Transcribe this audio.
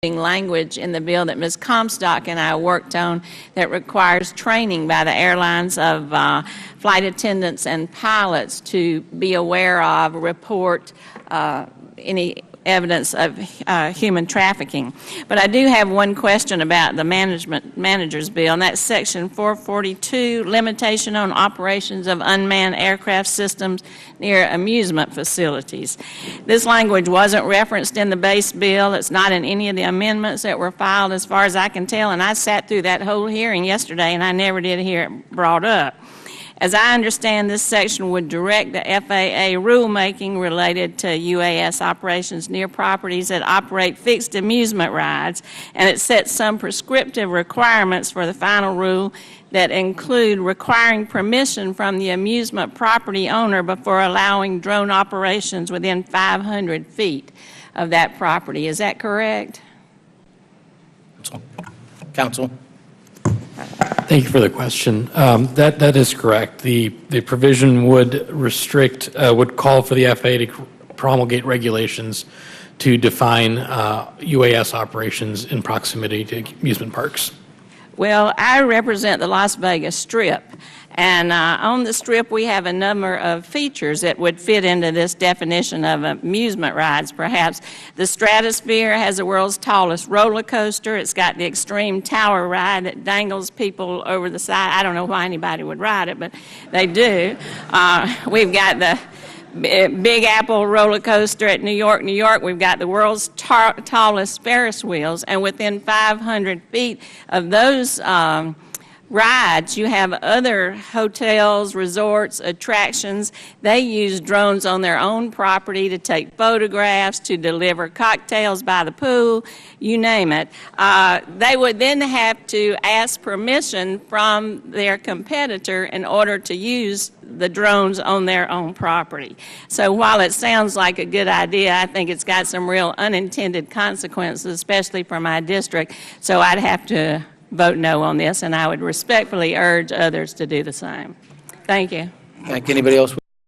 language in the bill that Ms. Comstock and I worked on that requires training by the airlines of flight attendants and pilots to be aware of, report any evidence of human trafficking. But I do have one question about the manager's bill, and that's Section 442, limitation on operations of unmanned aircraft systems near amusement facilities. This language wasn't referenced in the base bill. It's not in any of the amendments that were filed as far as I can tell, and I sat through that whole hearing yesterday and I never did hear it brought up. As I understand, this section would direct the FAA rulemaking related to UAS operations near properties that operate fixed amusement rides, and it sets some prescriptive requirements for the final rule that include requiring permission from the amusement property owner before allowing drone operations within 500 feet of that property. Is that correct? Counsel. Thank you for the question. That is correct. The provision would restrict, would call for the FAA to promulgate regulations to define UAS operations in proximity to amusement parks. Well, I represent the Las Vegas Strip, and on the Strip we have a number of features that would fit into this definition of amusement rides, perhaps. The Stratosphere has the world's tallest roller coaster. It's got the extreme tower ride that dangles people over the side. I don't know why anybody would ride it, but they do. We've got the Big Apple roller coaster at New York, New York. We've got the world's tallest Ferris wheels, and within 500 feet of those rides, you have other hotels, resorts, attractions. They use drones on their own property to take photographs, to deliver cocktails by the pool, you name it. They would then have to ask permission from their competitor in order to use the drones on their own property. So while it sounds like a good idea, I think it's got some real unintended consequences, especially for my district. So I'd have to vote no on this, and I would respectfully urge others to do the same. Thank you. Thank you. Anybody else?